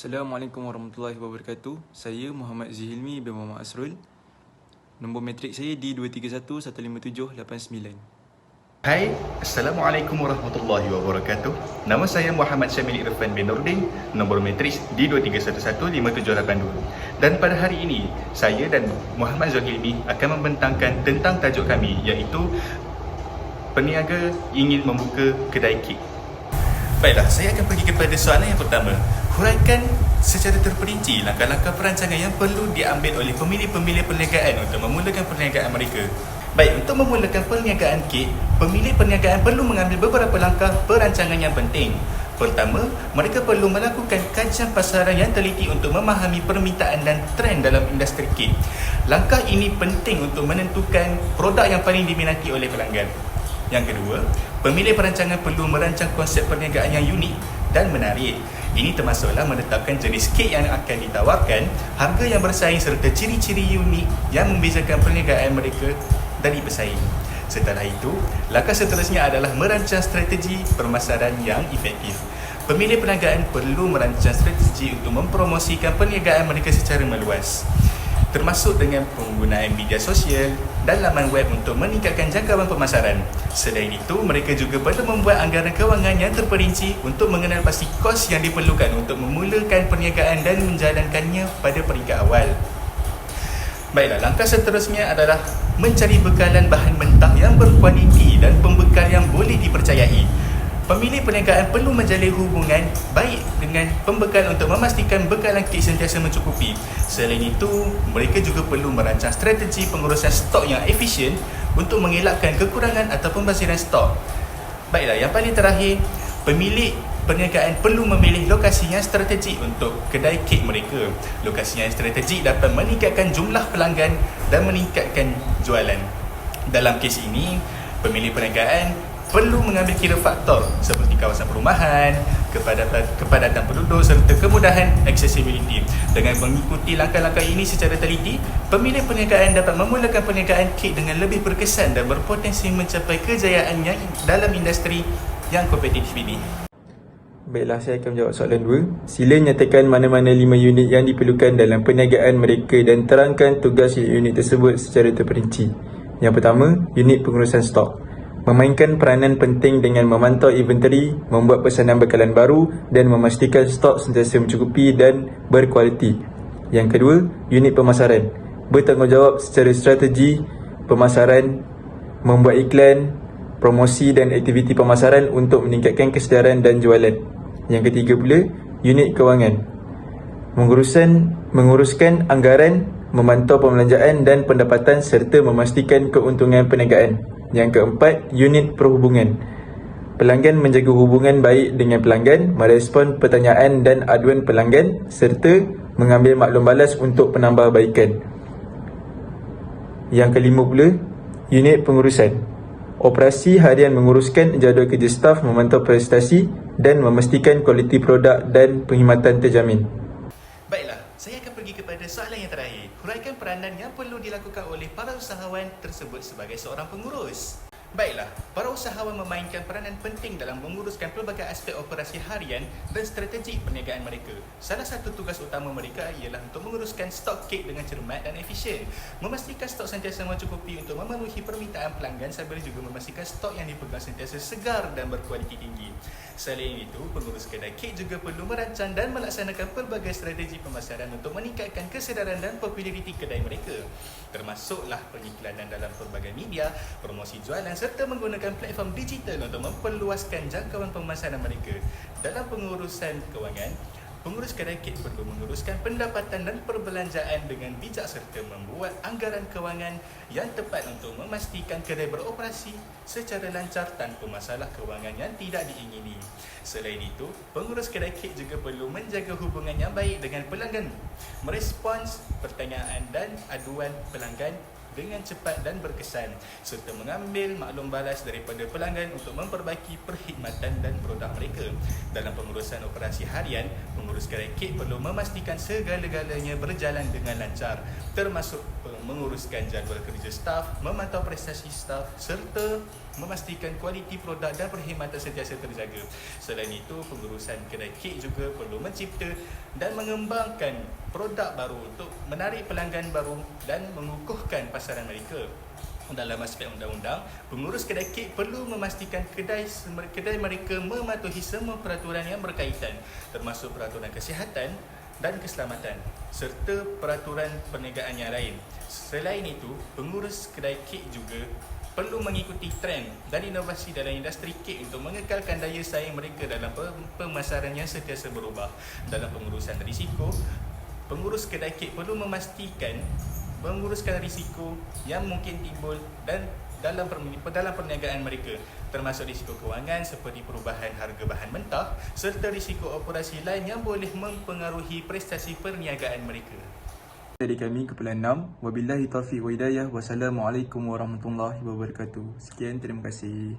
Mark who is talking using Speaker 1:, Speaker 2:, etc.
Speaker 1: Assalamualaikum warahmatullahi wabarakatuh. Saya Muhammad Zihilmi bin Muhammad Asrul. Nombor matrik saya D2315789.
Speaker 2: Hai, Assalamualaikum warahmatullahi wabarakatuh. Nama saya Muhammad Syamil Irfan bin Nurdin, nombor matrik D23115782. Dan pada hari ini, saya dan Muhammad Zahilmi akan membentangkan tentang tajuk kami, iaitu peniaga ingin membuka kedai kek. Baiklah, saya akan pergi kepada soalan yang pertama. Huraikan secara terperinci langkah-langkah perancangan yang perlu diambil oleh pemilik-pemilik perniagaan untuk memulakan perniagaan mereka. Baik, untuk memulakan perniagaan kek, pemilik perniagaan perlu mengambil beberapa langkah perancangan yang penting. Pertama, mereka perlu melakukan kajian pasaran yang teliti untuk memahami permintaan dan trend dalam industri kek. Langkah ini penting untuk menentukan produk yang paling diminati oleh pelanggan. Yang kedua, pemilik perancangan perlu merancang konsep perniagaan yang unik dan menarik. Ini termasuklah menetapkan jenis kek yang akan ditawarkan, harga yang bersaing serta ciri-ciri unik yang membezakan perniagaan mereka dari pesaing. Setelah itu, langkah seterusnya adalah merancang strategi pemasaran yang efektif. Pemilik perniagaan perlu merancang strategi untuk mempromosikan perniagaan mereka secara meluas, termasuk dengan penggunaan media sosial dan laman web untuk meningkatkan jangkauan pemasaran. Selain itu, mereka juga perlu membuat anggaran kewangan yang terperinci untuk mengenal pasti kos yang diperlukan untuk memulakan perniagaan dan menjalankannya pada peringkat awal. Baiklah, langkah seterusnya adalah mencari bekalan bahan mentah yang berkualiti dan pembekal yang boleh dipercayai. Pemilik perniagaan perlu menjalin hubungan baik dengan pembekal untuk memastikan bekalan kek sentiasa mencukupi. Selain itu, mereka juga perlu merancang strategi pengurusan stok yang efisien untuk mengelakkan kekurangan atau pembaziran stok. Baiklah, yang paling terakhir, pemilik perniagaan perlu memilih lokasi yang strategik untuk kedai kek mereka. Lokasi yang strategik dapat meningkatkan jumlah pelanggan dan meningkatkan jualan. Dalam kes ini, pemilik perniagaan perlu mengambil kira faktor seperti kawasan perumahan, kepadatan penduduk serta kemudahan accessibility. Dengan mengikuti langkah-langkah ini secara teliti, pemilik perniagaan dapat memulakan perniagaan kek dengan lebih berkesan dan berpotensi mencapai kejayaannya dalam industri yang kompetitif ini.
Speaker 1: Baiklah, saya akan menjawab soalan 2. Sila nyatakan mana-mana 5 unit yang diperlukan dalam perniagaan mereka dan terangkan tugas unit tersebut secara terperinci. Yang pertama, unit pengurusan stok. Memainkan peranan penting dengan memantau inventory, membuat pesanan bekalan baru dan memastikan stok sentiasa mencukupi dan berkualiti. Yang kedua, unit pemasaran. Bertanggungjawab secara strategi pemasaran, membuat iklan, promosi dan aktiviti pemasaran untuk meningkatkan kesedaran dan jualan. Yang ketiga pula, unit kewangan. Menguruskan anggaran, memantau pembelanjaan dan pendapatan serta memastikan keuntungan perniagaan. Yang keempat, unit perhubungan. Pelanggan menjaga hubungan baik dengan pelanggan, merespon pertanyaan dan aduan pelanggan serta mengambil maklum balas untuk penambahbaikan. Yang kelima pula, unit pengurusan. Operasi harian menguruskan jadual kerja staf, memantau prestasi dan memastikan kualiti produk dan perkhidmatan terjamin.
Speaker 2: Baiklah, saya akan pergi kepada soalan yang terakhir. Huraikan peranan yang perlu dilakukan oleh para usahawan tersebut sebagai seorang pengurus. Baiklah, para usahawan memainkan peranan penting dalam menguruskan pelbagai aspek operasi harian dan strategi perniagaan mereka. Salah satu tugas utama mereka ialah untuk menguruskan stok kek dengan cermat dan efisien, memastikan stok sentiasa mencukupi untuk memenuhi permintaan pelanggan sambil juga memastikan stok yang dipegang sentiasa segar dan berkualiti tinggi. Selain itu, pengurus kedai kek juga perlu merancang dan melaksanakan pelbagai strategi pemasaran untuk meningkatkan kesedaran dan populariti kedai mereka, termasuklah pengiklanan dalam pelbagai media, promosi jualan serta menggunakan platform digital untuk memperluaskan jangkauan pemasaran mereka. Dalam pengurusan kewangan, pengurus kedai kek perlu menguruskan pendapatan dan perbelanjaan dengan bijak serta membuat anggaran kewangan yang tepat untuk memastikan kedai beroperasi secara lancar tanpa masalah kewangan yang tidak diingini. Selain itu, pengurus kedai kek juga perlu menjaga hubungan yang baik dengan pelanggan, merespons pertanyaan dan aduan pelanggan dengan cepat dan berkesan serta mengambil maklum balas daripada pelanggan untuk memperbaiki perkhidmatan dan produk mereka. Dalam pengurusan operasi harian, pengurus kedai kek perlu memastikan segala-galanya berjalan dengan lancar, termasuk menguruskan jadual kerja staf, memantau prestasi staf serta memastikan kualiti produk dan perkhidmatan sentiasa terjaga. Selain itu, pengurusan kedai kek juga perlu mencipta dan mengembangkan produk baru untuk menarik pelanggan baru dan mengukuhkan pasaran mereka. Dalam aspek undang-undang, pengurus kedai kek perlu memastikan kedai mereka mematuhi semua peraturan yang berkaitan, termasuk peraturan kesihatan dan keselamatan serta peraturan perniagaan yang lain. Selain itu, pengurus kedai kek juga perlu mengikuti trend dan inovasi dalam industri kek untuk mengekalkan daya saing mereka dalam pemasaran yang sentiasa berubah. Dalam pengurusan risiko, pengurus kedai kek perlu menguruskan risiko yang mungkin timbul dan dalam perniagaan mereka, termasuk risiko kewangan seperti perubahan harga bahan mentah serta risiko operasi lain yang boleh mempengaruhi prestasi perniagaan mereka.
Speaker 1: Dari kami Kumpulan 6, wabillahi taufiq wa hidayah, wassalamualaikum warahmatullahi wabarakatuh. Sekian, terima kasih.